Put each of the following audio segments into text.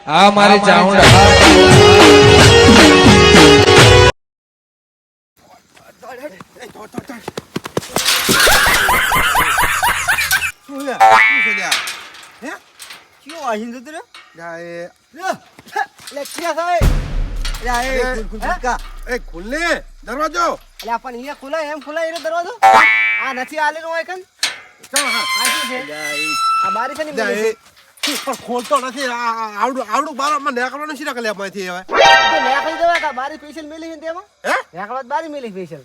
આ મારી ચાઉંડા દરવાજો પણ અહીંયા ખુલાય એમ ખુલાય એનો દરવાજો આ નથી આલેલો હોય કન આ બારી છે ને પણ ખોલતો નથી. આવડું બારમાં નેકળવાનું શી રાખે માંથી હવે તો લેખી દેવા કા બારી સ્પેશિયલ મેલી છે તેમાં હે લેખવાત બારી મેલી સ્પેશિયલ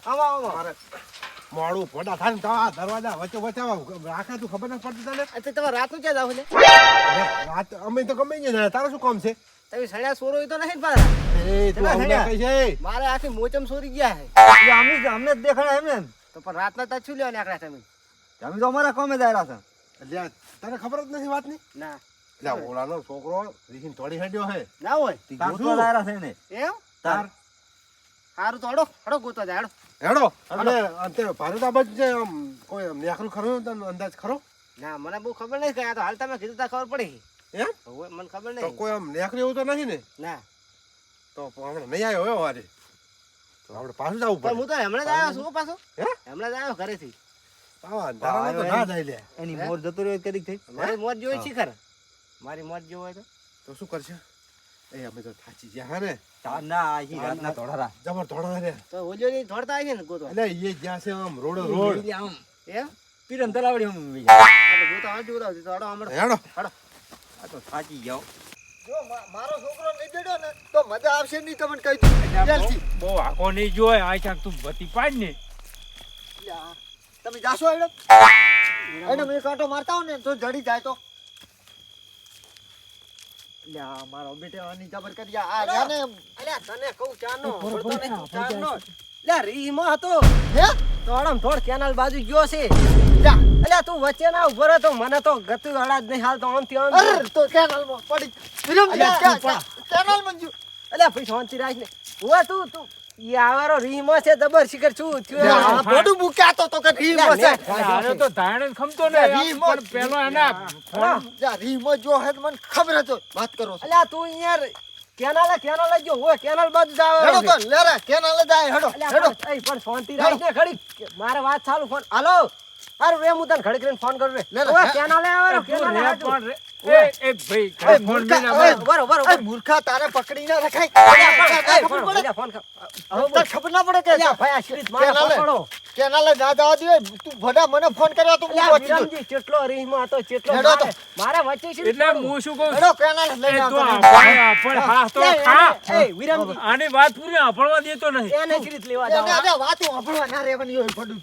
આવા મોડું ફોટા થાય ને તો આ દરવાજા વચ્ચે વચ્ચે રાખે તું ખબર ના પડતી તને. એટલે તમે રાતનું ક્યાં જાવ એટલે રાત અમે તો ગમે ને તારું શું કામ છે? તમે સડ્યા સોરો તો નહીં ને પાછા એ તું અમને કઈ છે મારે આખી મોચમ સોરી ગયા છે અમને જ દેખાડા એમ ને તો પણ રાતના તો છું લેવા નીકળ્યા તમે તો અમારા કોમે દાયરા છે એટલે તને ખબર જ નથી વાતની? ના એટલે ઓલાનો છોકરો રીહીન થોડી હેડ્યો હે ના હોય ગોતવા દાયરા છે ને એમ તાર સારું તો હડો હડો ગોતવા જાય હેડો અને અંતે ભારત બાજુ છે આમ કોઈ નેકરું ખરું તને અંદાજ ખરો? ના મને બહુ ખબર નહીં કે આ તો હાલ તમે કીધું તા ખબર પડી એમ હવે મને ખબર તો નહીં કોઈ આમ નેકરું એવું તો નથી ને? ના તો હમણાં નહીં આવ્યો હવે વારે તો આપણે પાછું જવું પણ પડે. હું તો હમણાં જ આવ્યો છું પાછો હે હમણાં જ આવ્યો ઘરેથી આવા અંધારામાં તો ના જાય લે. એની મોર જતો રહ્યો કદી થઈ મારી મોર જોઈ છે ખરા મારી મોર જોવો હોય તો શું કરશે? એ અમે તો થાચી ગયા હા ને તો જબર ધોળા રે ઓલ્યો ની થોડતા આવી છે ને ગોતવા એટલે એ જ્યાં છે આમ રોડ રોડ એમ પીરન તલાવડી હમ આપણે ગોતો હાલ જોડાવતી તો હડો હમણાં હેડો આ તો થાકી જાવ જો મારો છોકરો નહીં બેડો ને તો મજા આવશે નહીં તમને કહી દઉં જલ્દી બહુ આખો નહીં જોય આ ચાક તું બતી પાડ ને તમે જાશો એડો એડો મેં કાંટો મારતા હો ને તો જડી જાય તો લ્યા મારો બેટેવાની જબર કરી આ જાને અલ્યા તને કહું ચાનો પડતો નહીં ચાનો લ્યા રીમાં હતો હે તોડમ થોડ કેનાલ બાજુ ગયો છે જા અલ્યા તું વચ્ચે ના ઉભો રહે તો મને તો ગતું અડા જ નહીં હાલ તો આમ થી આમ અરે તો કેનાલ માં પડી વિરમ કેનાલ માં જો અલ્યા ભાઈ શાંતિ રાખ ને ઓય તું યાવારો રીમાં છે દબર શિખર છું થયો બોડું મુકાતો તો કે રીમાં છે આને તો ધાણ ખમતો ને પણ પેલો એના જા રીમાં જો હે મને ખબર હતો વાત કરો અલ્યા તું યાર કેનાલે જો ઓય કેનાલ બાજુ જાવ હેડો તો લેરા કેનાલે જાય હેડો હેડો એ પણ શાંતિ રાખ ને ઘડી મારે વાત ચાલુ ફોન હાલો અરે રે હું તને ઘડી કરીને ફોન કરું રે ઓય કેનાલે આવો કેનાલે ફોન રે એ ભાઈ ફોન મે ના બરોબર એ મૂર્ખા તારે પકડી ના રખાય ફોન ખબર ના પડે કે ભાઈ આશ્રિત મારે પકડો કેનાલે ના જવા દે તું ભડા મને ફોન કર્યો તું વિરમજી કેટલો રીહમાં હતો કેટલો મારે વચ્ચે છે એટલે હું શું કહું હેડો કેનાલે લઈ તો આવતો આપણ હા તો ખા એ વિરમજી આની વાત પૂરી આપણવા દેતો નહીં એને શ્રીત લેવા જાવ અરે વાતો આપણવા ના રેવાની હોય પડું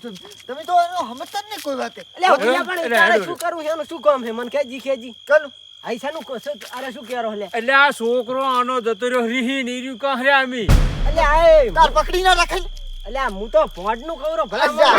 તમે તો એનો સમજતા જ નહીં કોઈ વાત એટલે પણ તારે શું કરું છે એનું શું કામ છે મને કેજી કનું આઈસાનું કોસો અરે શું કેરો લે એટલે આ છોકરો આનો જતો રહ્યો રીહી નીર્યું કહરે આમી એટલે આ તાર પકડી ના રાખે એટલે હું તો ફોડ નું કવરો ભલા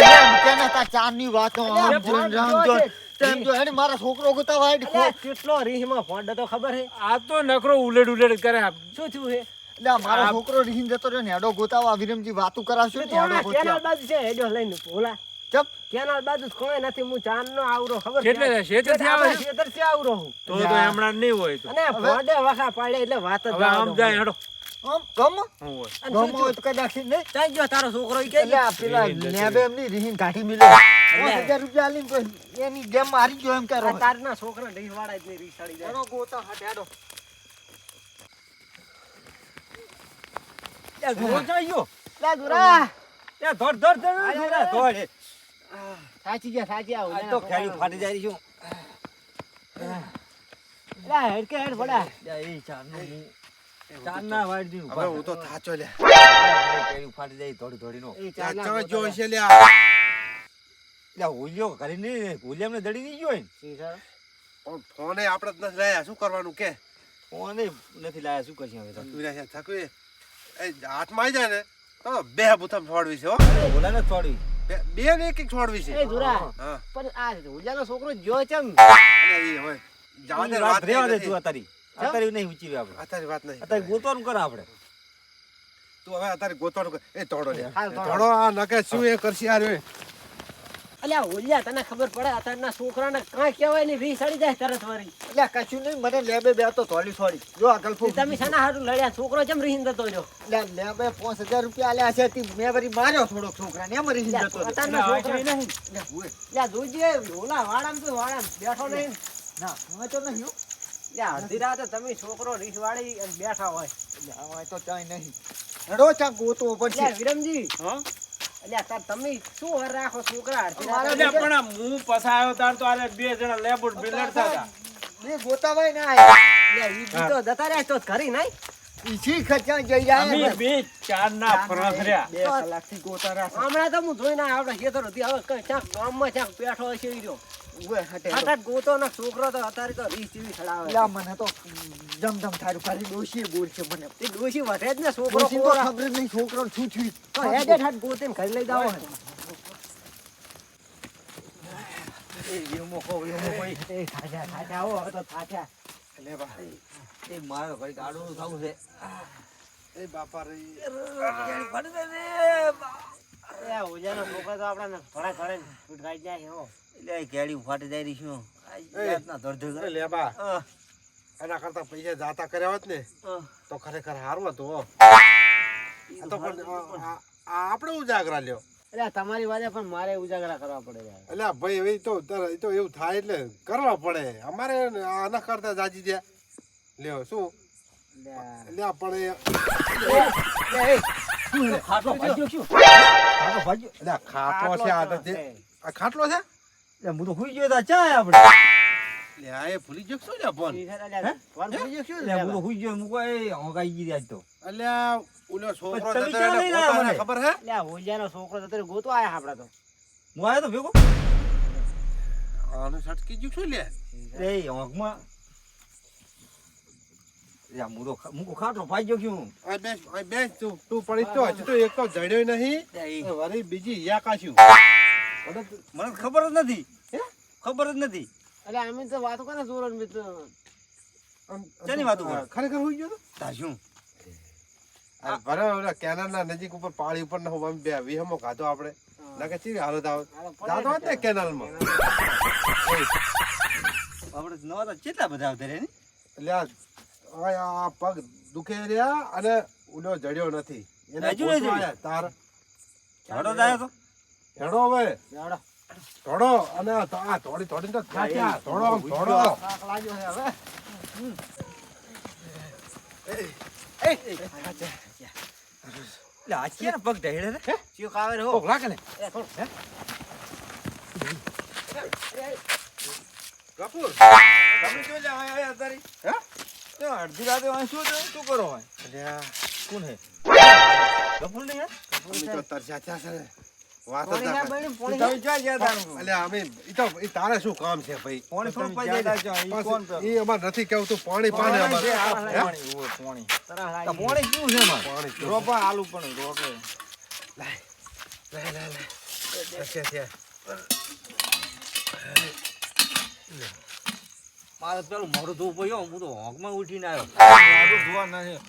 કેના તા ચાર ની વાતો આમ રામ જો તેમ જો હેડી મારા છોકરો ગોતાવા હેડી કેટલો રીહમાં ફોડ તો ખબર હે આ તો નકરો ઉલેડ કરે શું થયું હે એટલે મારો છોકરો રીહીન જતો રહ્યો ને હેડો ગોતાવા વિરમજી વાતું કરાવશું ને હેડો ગોત્યા કેનાલ બાજુ છે હેડો લઈને ભોલા ચપ કેનાલ બાજુ કોઈ નથી હું ચાર નો આવરો ખબર કેટલે શેતર થી આવે શેતર થી આવરો હું તો હમણાં નહીં હોય તો અને ફોડે વખા પાડે એટલે વાત જ હવે આમ જાય હેડો આમ ગમ હોય ગમ હોય તો કદાચ નહીં તાઈ ગયો તારો છોકરો ઈ કે પેલા નેબે એમની રીહીન કાઠી મિલે 5000 રૂપિયા આલીને તો એની ગેમ મારી ગયો એમ કરો તારના છોકરા ઢી વાળા જ નહીં રીસાડી જાય હેડો ગોતા હટ હેડો એ ગોળ ચાયો લે દુરા એ ધોડ ધોડ સાચી આવ આ તો ખેડી ફાટી જાય છું લે હેડ કે હેડ ભડા એ ચારના વાડ દી હવે હું તો થાચો લે ખેડી ફાટી જાય થોડી નો એ ચાચા જો છે લે એટલે હોલ્યો કરી નહીં હોલિયા ને દડી નહીં ગયો ને પણ ફોને આપણે જ નથી લાયા શું કરવાનું કે કોને નથી લાયા શું કરશે હવે તો વિરાશે થાકું એ હાથમાં આવી જાય ને તો બે બુથમ છોડવી છે હો બોલા ને થોડી બે ને એક છોડવી છે એ દુરા હા પણ આ ઉજાનો છોકરો જો ચમ અને એ હવે જવા દે વાત વાત રેવા દે નથી. તું અત્યારે નહીં ઊંચી આપણે અત્યારે વાત નહીં અત્યારે ગોતવાનું કરે આપણે તું હવે અત્યારે ગોતવાનું કર. એ તોડો લે હાલ તોડો. તોડો આ નકે શું એ કરશી યાર એ અલ્યા ઓલિયા તને ખબર પડે અત્યારના છોકરાને કાંઈ કહેવાય નહીં વી સડી જાય તરત વળી એટલે કશું નહીં મને લેબે બે તો થોડી થોડી જો આગળ તે તમે શાના હારું લડ્યા છોકરો જેમ રીહીન જતો રહ્યો એટલે લેબે 5000 રૂપિયા આલ્યા છે તી મેં વળી માર્યો થોડોક છોકરાને એમ રહી જતો હતો. અત્યારના છોકરા એટલે હુએ. લ્યા જોજે ઓલા વાડામાં તો વાડામાં બેઠો નહીં ના હું તો નહીં હો. લ્યા અડધી રાતે તમે છોકરો રીસ વાળી અને બેઠા હોય એટલે હવે તો ચાય નહીં હેડો ચા ગોતવો પડશે. લ્યા વિરમજી અલ્યા તાર તમે શું હર રાખો છોકરા અડધી રાતે અલ્યા પણ આ હું પસાયો તાર તો આરે બે જણા લેબુટ બિલડ થતા બે ગોતાવાય ના આયા. લ્યા ઈ બી તો જતા રહ્યા તો ઘરી નહીં ઈછી ખર્ચા જઈ જાય અમે બે ચાર ના ફરસ રહ્યા 2 કલાકથી ગોતા રાખે. હમણાં તો હું જોઈને આવ્યો આપણે ખેતર હતી હવે કઈ ક્યાંક ગામમાં ક્યાંક બેઠો હશે ઈ રહ્યો ઉભે હટે ફટાફટ ગોતો ના છોકરો તો અત્યારે તો રીસ જેવી ચડાવે લા મને તો જમધમ થારું ખાલી ડોશી બોલ છે મને એ ડોશી વધે જ ને છોકરો ડોશી તો કોરા. ખબર જ નહીં છોકરો શું થયું. તો હેડે ઠાટ ગોતીને ઘરે લઈ જાઓ હે. એ થાક્યા આવો હવે તો થાક્યા. લે બા એ મારો ઘડી કાઢવાનું થવું છે એ બાપા રે એ ઓજાનો છોકરો તો આપણાને થોડા ઘરે છૂટ ખાઈ જાય હો. એટલે આ કેડી ફાટી જાય રહી છું એ. જાતના ધડધડ એ લે બા એના કરતા પૈસા જાતા કર્યા હોત ને તો ખરેખર સારું હતું હો. આ તો પણ આપણે ઉજાગરા લ્યો એટલે તમારી વાતે પણ મારે ઉજાગરા કરવા પડે યાર. એટલે ભાઈ હવે એ તો એવું થાય એટલે કરવા પડે અમારે આના કરતા જાજી દે લ્યો શું લ્યા પણ ખાટલો ભાગ્યો શું ખાટલો ભાગ્યો એટલે ખાટલો છે આ તો આ ખાટલો છે એટલે હું તો હુઈ ગયો તા ચા આપણે લે આ એ ભૂલી ગયો શું લે ફોન ફોન ભૂલી ગયો શું એટલે હું તો હુઈ ગયો હું કોઈ હોંકાઈ ગઈ આજ તો અલ્યા ઓલો છોકરો તમે જતો ક્યાં એને લઈને આવ્યા પોતાને મને? ખબર હે એટલે આ ઓજાનો છોકરો તો ગોતો આયા આપડા તો. હું આવ્યો તો ભેગો આનું સટકી ગયું શું લે એ હોંકમાં હું તો ખાટલો ભાગ્યો ક્યું આ બેસ તું પડી તો હજી તો એક તો જડ્યો નહીં એ વળી બીજી યા કાશ્યું મને ખબર જ નથી ખબર જ નથી એટલે અમે તો વાતો કરે જોરો મિત્ર. શેની વાતો કરે? ખરેખર હોઈ ગયો તો તા શું બરાબર કેનાલ ના નજીક ઉપર પાળી ઉપર ના હું બે વિહમો ખાધો આપણે લાગે ચીવી હાલત આવે જાતો હોત ને કેનાલ માં આપણે નવા તો કેટલા બધા આવતા રે ને એટલે આ પગ દુખે રહ્યા અને ઉડો જડ્યો નથી એને હજુ ગોતવા નથી? આયા તાર ઝાડો જ આવ્યો તો હેડો હવે જાવડો. થોડો અને આ થોડી થોડી તો થાક્યા થોડો આમ થોડો થાક લાગ્યો છે હવે. એટલે આ ક્યાં પગ ઢહેડે રે ચિયો કાવે રે હો. ભોગ લાગે ને એ થોડું. કપૂર તમે જો લે આયા તારી હે તો અડધી રાતે વાં શું કરો હોય અલ્યા કોણ હે ગફુર નહીં હે અમે તો તરસ્યા થયા છે ને વાત જ પોણી ના ના કર. બન્યું, પોણી તમે ક્યાં ગયા તારું અલ્યા અમે ઈ તારે શું કામ છે ભાઈ કોણ થોડું પાઈ જાય ઈ કોણ બસ ઈ અમાર નથી કેવું તું પાણી પાને અમાર હે? પાણી ઓય પાણી તરસ તો લાગી. પાણી કેવું છે માર પાણી પીવું. રોપા આલુ પણ રોપે તરસ્યા થયા. મારે પેલું મોઢું ધોવું પડ્યો હું તો હોંકમાં ઉઠીને આવ્યો મોઢું ધોવા નહીં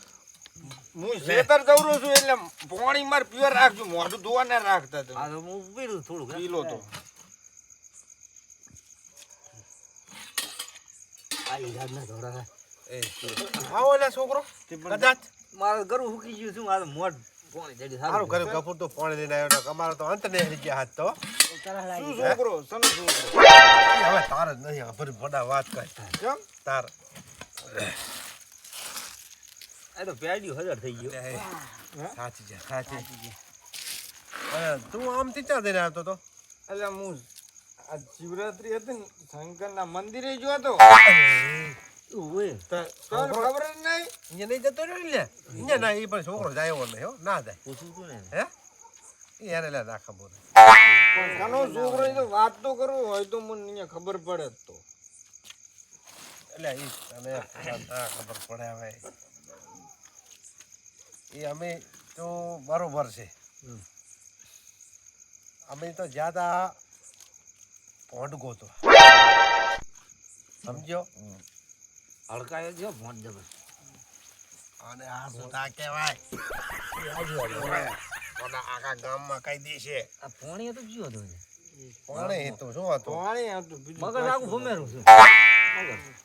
હું ખેતર દવરું છું એટલે પાણી માર પ્યોર રાખજો મોઢું ધોવા ના રાખતા તમે આ તો હું પીડું થોડુંક પીલો તો આ ઈરાદના ધોળા. આવો લે છોકરો કદાચ મારે ગરું હુકી ગયું છું આ મોઢ પાણી જડી સારું કર્યું ગફુર તો પાણી લઈને આવ્યો ને અમારો તો અંત ને હરી ગયા હાથ તો તરસ લાગી. શું છોકરો સનો છોકરો હવે તાર જ નહીં ખબર ફોડા વાત કર કેમ તાર આ તો પેડ્યું હજાર થઈ ગયો સાચી છે સાચી તું આમ તીચા દઈને આવતો તો એટલે હું આ શિવરાત્રી હતી ને શંકરના મંદિરે ગયો હતો ઓય. તને ખબર જ નહીં અહીંયા નહીં જતો રહ્યો ને લે અહીંયા ના એ પણ છોકરો જાય એવો નહીં હો ના જાય પૂછવું તું ને હે ઈ એને લે ના ખબર પણ ઘણો છોકરો એ તો વાત તો કરવું હોય તો મને અહીંયા ખબર પડે જ તો એટલે ઈ તને ના ખબર પડે હવે એ અમે તો બરોબર છે અમે તો જ્યાદા ભોંડગો તો સમજ્યો હડકાયો જો મોઢ જબર અને આ સુધા કહેવાય કોના આખા ગામમાં કહી દેશે આ પાણી હતું શું હતું પાણી એ તો શું હતું પાણી આવતું બીજું મગજ આખું ભમેરું છે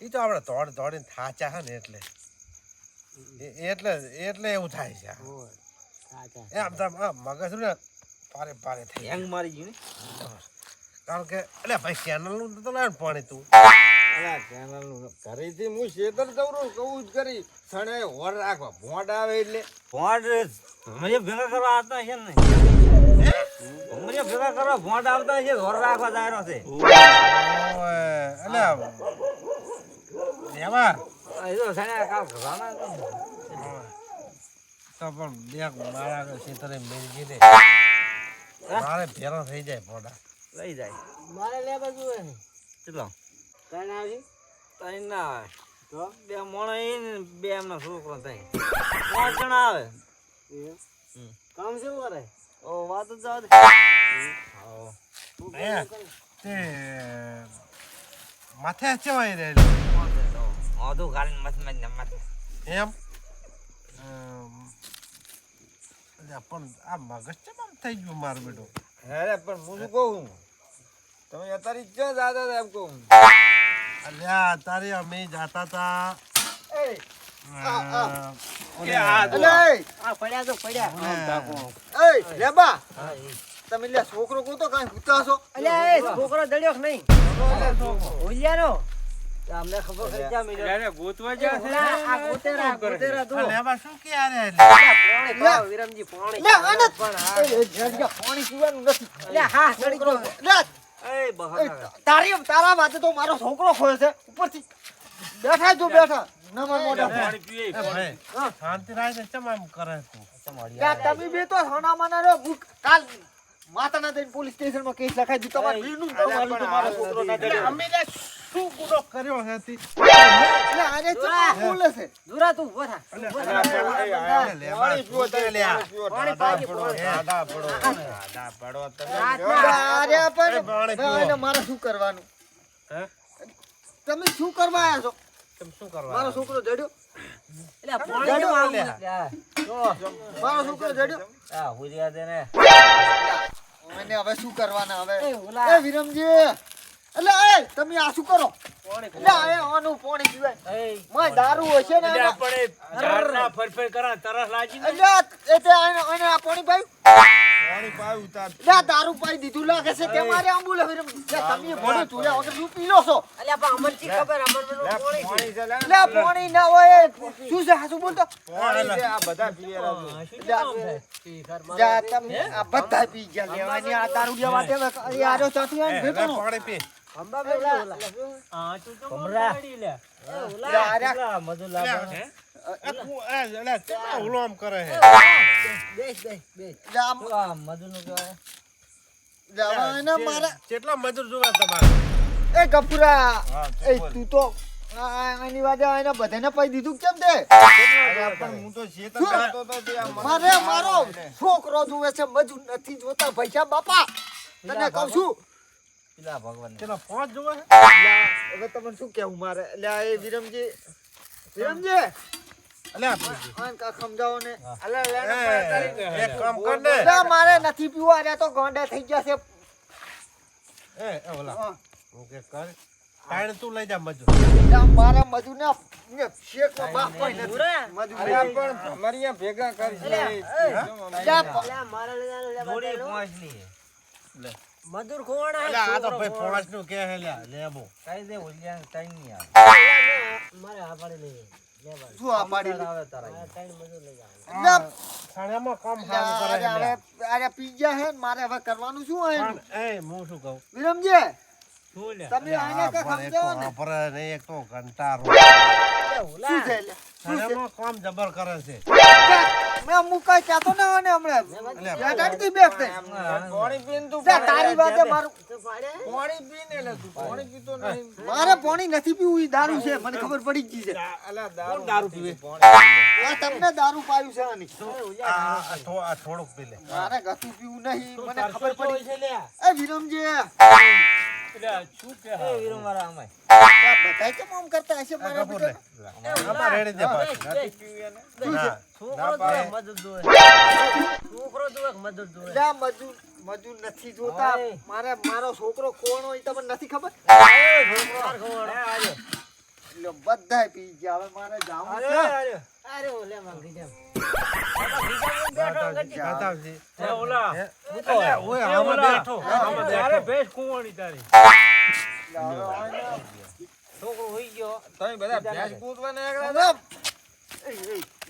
એ તો આપણે દોડીને થાચા હે ને એટલે એવું થાય છે એમ તો મગજ ને પારે થઈ હેંગ મારી ગયું ને કારણ કે એટલે ભાઈ કેનલનું તો લાવ પાણી તું અલા કેનાલનું ઘરેથી હું શેતર દવરું કહું જ કરી સણે હોર રાખવા ભોંડ આવે એટલે ભોંડ ભમરિયા ભેગા કરવા આવતા છે ને ભમરિયા ભેગા કરવા ભોંડ આવતા છે ઘર રાખવા દાયરો છે એટલે એમાં એ તો સાને કામ કરવાના તો પણ દેખ મારા ખેતરે મેળજી દે મારે ભેરો થઈ જાય પોડા લઈ જાય મારે લે બાજુ હે કેટલો કાઈ ના આવી તઈ ના આવે તો બે મોણા એ ને બે એમના છોકરો થાય 5 જણા આવે કામ શું કરે ઓ વાત જ જાવ દે તે માથે ચવાઈ રહેલી ઓધો ગાડીને મત માથે એમ પણ આ મગજ ચમ આમ થઈ ગયું મારું બેટું અરે પણ હું શું કહું તમે અત્યારે ક્યાં જાતા હતા એમ કહું અલ્યા તારે અમે જાતા તા આ પડ્યા તો પડ્યા એ લેબા તમે લે છોકરો કો તો કાઈ ગુતા છો અલ્યા એ છોકરો દડ્યો કે નહીં ઓલિયાનો અમને ખબર છે ક્યાં મિલ્યો અરે ગોતવા જા છે આ ગોતેરા તો લેવા શું કે યાર પાણી પાવ વિરમજી પાણી લે આને પાણી પીવાનું નથી લે હા ચડી ગયો લે એ બહાર તારા વાતે તો મારો છોકરો ખોયો છે ઉપરથી બેઠા જો બેઠા નમર મોઢા પાણી પીએ શાંતિ રાય ને ચમ આમ કરે તું યા તમે બે તો સોના માના રો બુક કાલ માતાના દઈને પોલીસ સ્ટેશનમાં કેસ લખાઈ દીધો તમારે વીરનું તમારું તો મારો છોકરો ના દે અમે શું ગુનો કર્યો હતી લે આને ચા બોલે છે દુરા તું ઉભો થા પાણી પીવો તમે લ્યા પાણી પાજી દાદા પડો અરે પાણી પણ પીવો. એને મારે શું કરવાનું હે? તમે શું કરવા આયા છો તમે શું કરવા મારો છોકરો જડ્યો એટલે પાણી કેમ આવું મારો છોકરો જડ્યો આ હુરિયા દે ને એને હવે શું કરવાના હવે એ વિરમજી એટલે એ તમે આ શું કરો એટલે એ આનું પાણી પીવાય માં દારૂ હશે ને એને- ઝાડના ફરફર કરા તરસ લાગી ને એટલે એ તે આને આ પાણી પાયું પાણી પાય ઉતાર એટલે આ દારૂ પાઈ દીધું લાગે છે તે મારે આમ બોલે વિરમજી તમે ભણો ચૂડ્યા વગર શું પી લો છો પાણી છે લે એટલે આ પાણી ના હોય એ શું છે હાચું બોલતો પાણી છે આ બધા પીએ જા તમે આ બધા પી ગયા લેવાની આ દારૂ લેવા દે હવે આરો ચાથી આને ભેટો નો પાણી પી કમરા જા મધુ લાગે ઓલો આમ કરે હે જા મધુ નું કહેવાય જા ને મારે કેટલા મજૂર જોવા તમારે એ ગફુરા હા, એ તું તો આની વાજે એને બધાને પાઈ દીધું કેમ તે પણ હું તો શેતર કરતો તો તે આ મારે મારો છોકરો જુએ છે મજૂર નથી જોતા પૈસા બાપા તને કહું છું પેલા ભગવાન કેટલા 5 જોવા હે લા, હવે તમને શું કેવું મારે એટલે એ વિરમજી અલ્યા આને કાંઈક સમજાવો ને એક કામ કર ને લા, મારે નથી પીવા અરે તો ગોંડા થઈ ગયા છે એ ઓલા હું કે કર તાણે તું લઈ જા મજૂર લા, મારા મજૂર ના શેકનો બાપ કોઈ નથી મજૂર અલ્યા પણ અમારી અહીંયા ભેગા કરશે લા, થોડી પહોંચલી મજૂર કોણ અલ્યા આ તો ભાઈ 5 નું કે હે લ્યા લેબો કઈ દે ઓલિયા કઈ નહીં આવે મારે આ પાડી લઈ શું આ પાડી લઈ આવે તારા લા, થાણામાં કામ સારું કરે હે લ્યા. અરે પીજા હે ને મારે હવે કરવાનું શું હોય પણ હું શું કહું વિરમજી શું લે તમે આને કાંઈક સમજાવો ને આપરે ને એક તો કંટારો શું છે લે? થાણામાં કામ જબર કરે છે મેં મુકાઈ કહેતો ને અને હમણાં બેઠાડતી બેઠતે પાણી પીને તું જા, તારી વાતે મારું પાણી પીને લે તું પાણી પીતો નહીં મારે પાણી નથી પીવું ઈ દારૂ છે મને ખબર પડી જ ગઈ છે અલા કોણ દારૂ પીવે? આ તમને દારૂ પાયું છે આની આ થોડુંક પી લે મારે ગતું પીવું નહીં મને ખબર પડી એ વિરમજી એ વીરો મારા અમાય આ બધાય કેમ આમ કરતા હશે મારા કપૂર લે બેટા આમાં રેડી દે પાછું ના. છોકરો જોવે મદદ જોવે છોકરો જોવે મદદ જોવે જા મજૂર મજૂર નથી જોતા. ઓય. મારો છોકરો કોણ હોય તમને નથી ખબર? એટલે બધાય પી ગયા. હવે મારે જાવું છે. અરે ઓલે માંગી દે દાદાજી એ ઓલા હે? મૂકો. અલ્યા, ઓય, એ આમાં ઓલા. બેઠો, આમાં તારે બેઠો. ભેંસ કુંવાણી તારી. છોકરો હોઈ ગયો તમે બધા ભેંસ પૂજવાના એકલા હવે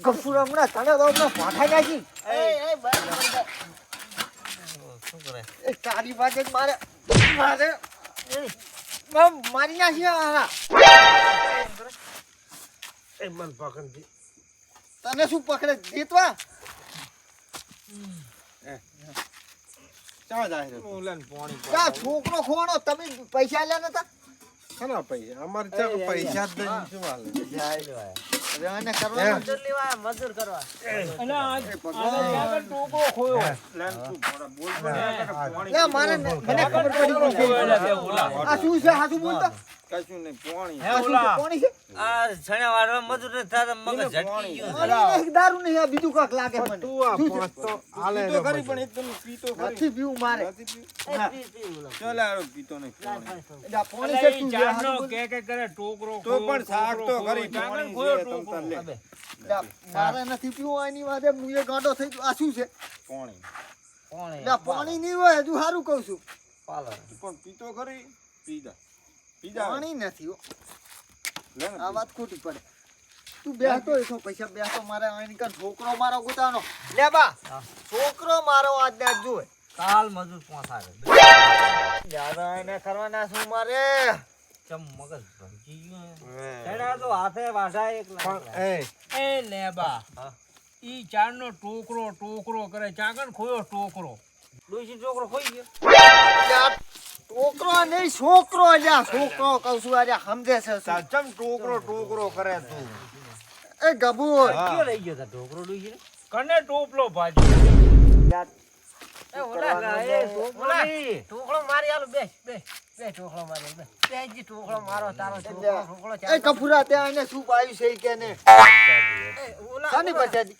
ગફુર હમણાં તને તો હમણાં ભાઠાઈ નાખી. એ બસ શું કરે? એ તારી વાગે જ મારે મારી નાખી હારા. એ મન પકડજી. તને શું પકડે જીતવા? ક્યાં જાય છે? ઓલાને પાણી કા છોકરો ખોવાનો તમે પૈસા લ્યા નતા? ખરા પૈસા અમારે ત્યાં પૈસા જ નહીં શું હાલે? હવે આને કરવાનું મજૂર લેવા મજૂર કરવા ટોકરો ખોયો. લે મારે મને ખબર પડી ગઈ છે. આ શું છે? હાચું બોલતો. કશું નહીં પાણી હે આ શું છે? ઓલા કોની છે? આ છણ્યા વાળા મજૂર ને થાતા મગજ ઝટકી ગયું. આની નહીં, દારૂ નહીં, આ બીજું કાંઈક લાગે મને. તું આ શું છે? પાંચ તો હાલે પીતો રે ખરી બધું. પણ એક તમે પીતો ખરી નથી પીવું મારે. નથી પીવું? ના. ચાલ હારો પીતો નહીં પાણી. એટલે આ પાણી છે શું છે? હાચું બોલ. કે કરે ટોકરો તો પણ શાક તો ખરી ચાંગણ પાણી ખોયો છે, ટોકરો. તમ તાર લે. એટલે આ મારે નથી પીવું એની વાતે હું એ ગાંડો થઈ ગયો. આ શું છે? પાણી એટલે આ પાણી નહીં હોય હજુ સારું કહું છું. પણ પીતો ખરી પીધા પીધા પાણી નથી હો. લે ને આ વાત ખોટી પડે. તું બેસતો એસો પૈસા બેસતો મારે આની કાન છોકરો મારો ગુતાનો. લે બા છોકરો મારો આજ ને આજ જોવે. કાલ મજૂર પહોંચાડે. દાદા એને કરવાના શું મારે? ચમ મગજ ભડકી ગયું. છેડા તો હાથે વાઢા એક લાખ. પણ એ લેબા હા. ઈ ચારનો ટોકરો કરે ચાકણ ખોયો ટોકરો ડોશી ટોકરો ખોઈ ગયો. લ્યા, છોકરો નહીં છોકરો. લ્યા છોકરો કહું છું. આજે સમજે છે શું? ચમ ટોકરો કરે તું એ ગબુર. કયો લઈ ગયો તા ટોકરો ડોશી ને? કને ટોપલો ભાજી લ્યા, એ ઓલા એ ઓલા ટોકળો મારી આલો બેસ બેસ બે ટોકળો મારી બે બેજી ટોકળો મારો તારો ટોકળો એ કપૂરા ત્યાં એને શું પાયું છે ઈ કે ને? ઓલા શાની પછાડી?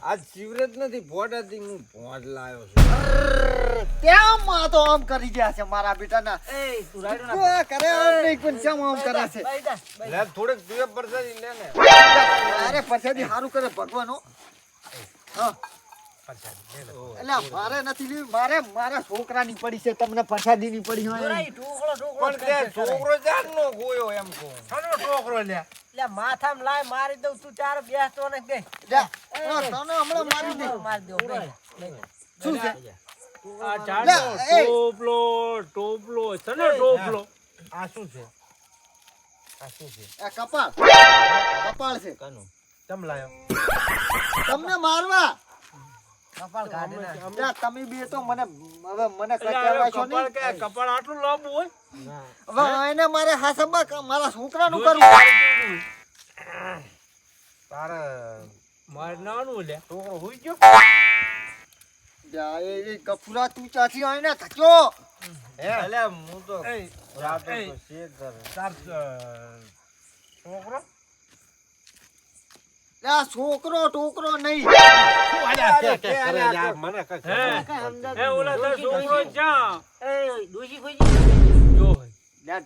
આજ શિવરાત નથી ભોડાથી હું ભોંડ લાવ્યો છું ત્યાં માં તો આમ કરી ગયા છે મારા બેટાના. એ તું રાઈડો તું ના આ કરે આમ નહીં પણ ચમ આમ કરે છે. લે થોડેક તું પરસાદી લે ને અરે પછાડી સારું કરે ભગવાન હો. હા. એટલે મારે નથી લેવી. મારે મારા છોકરાની પડી છે. તમને પછાડીની પડી હોય એમ. ટોકળો પણ તે છોકરો જાતનો ગોયો એમ કહું ખાનો ટોકરો લ્યા. એટલે માથામાં લાય મારી દઉં તું તારે બેસતો ને બે જા. હા, તને હમણાં મારી દે. મારી દઉં બે શું છે? આ ચારનો લે, એ. ટોપલો સને ટોપલો આ શું છે? આ કપાળ કપાળ છે. ચમ લાયો? તમને મારવા. કપાળ કાઢી નાખ જા, તમે બે તો મને હવે મને એટલે આ કચાવવા છો કપાળ નહીં. કે કપાળ આટલું લાંબુ હોય હવે એને મારે હાસબા મારા છોકરાનું કરવું. તારે મારે નાનું લે ટોકરો હોઈ ગયો? જા, એ કપૂરા તું ચાચી આવીને થક્યો. એટલે હું તો એ, જાતો એ. તો શેર કરે તાર છોકરો? જા, છોકરો ટોકરો નહીં. મને કઈ હે એ ઓલા તાર છોકરો ક્યાં એ ડોશી ખોઈ ગઈ જો જા,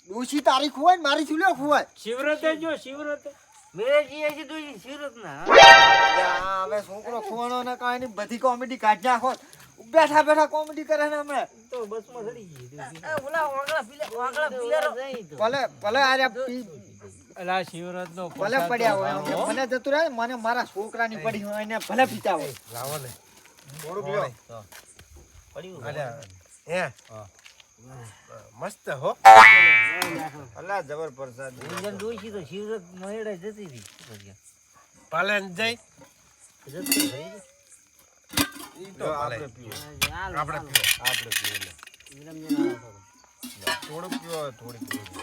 ડોશી તારી ખુવાય ને મારી ચૂલ્યો ખુવાય. શિવરતે જો શિવરતે મેરે જી છે ડોશી સુરત ના જા, હવે છોકરો ખુવાનો ને કાંઈ નહીં, બધી કોમેડી કાઢી નાખો. બેઠા બેઠા કોમેડી કરે ને હમણાં. તો બસમાં ચડી ગઈ. ઓલા વાંગળા પિલરો ભલે ભલે આરે પી- અલા શિવરત નો ભલે પડ્યા હોય હવે મને જતું રહે. મને મારા છોકરાની પડી હોય એને ભલે પીતા હોય. લાવો ને. થોડુંક લ્યો પડ્યું. અલ્યા, હે? મસ્ત હો. અલા જબર પ્રસાદ ઊંઝાને ડોશી તો શિવરત મહેડે જતી હતી. શું કરીએ? પાલેન જઈ જતી રહી. ઈ તો આપણે પીવો આપણે પીવો. આપણે પીવો લે. થોડુંક પીવો થોડીક પીવો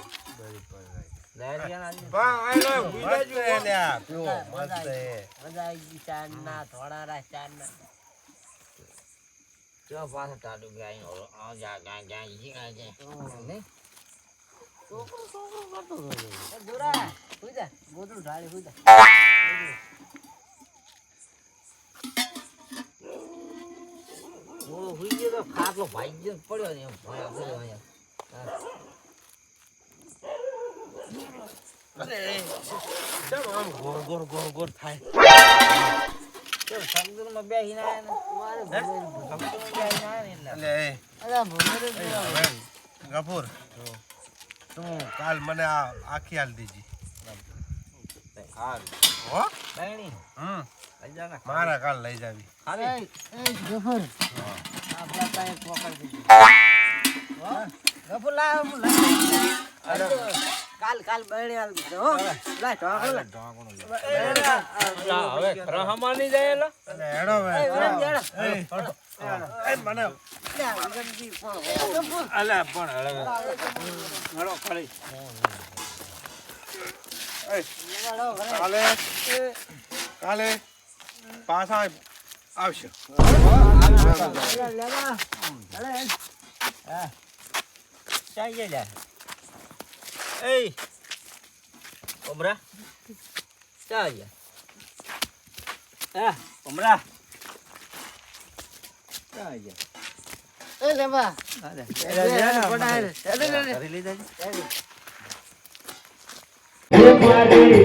લારિયાના આજે બા આયલો ભૂલા જ મસ્ત લ્યા, પીવો. મસ્ત હે. મજા આવી ગઈ ચારના થોડા ચારના કેવા પાછા ટાટુ ગાય ઓલો આ જા ગાય ગાય ઈ ગાય છે. નહીં? છોકરો કરતો હતો. દોરા હુઈ જા ગોદડું ઢાળી હુઈ જા ઓલો હુઈ ગયો તો ખાટલો ભાઈ ગયો ને પડ્યો ને એમ ભયા પડ્યો અહીંયા. કેમ આમ ગોર ગોર ગોર ગોર થાય? કેમ સમુદ્રમાં બેસીને આયા ને? સમુદ્રમાં બેસીને આયા ને એટલે. એટલે એ અલ્યા ભમરે હવે ગફુર તું કાલ મને આ આખી હાલ દીજી હાલ. હો બેણી, લઈ જા ને. મારા કાલ લઈ જાવી. ખાલી. ગફર આપણા ત્યાં એક વખત દીધી. ગફુર લાવ હું લાવ કાલ બહેણે આલ દીધો હો લાય ઢોકળો લાય. લા, હવે રહમા નહીં જાય એલા? અને હેડો હવે. એ વરમ દેડો. એ મને લે વિરમજી પણ અલા પણ હવે હળો ખાલી. કાલે પાછા આવશે. લેવા ચાઈ જાય. એય ઉમરા ચાઈ જાય. ઉમરા ચાઈ જાય. એ લેવા અરે લે લે ઘરે લઈ જાય. મારી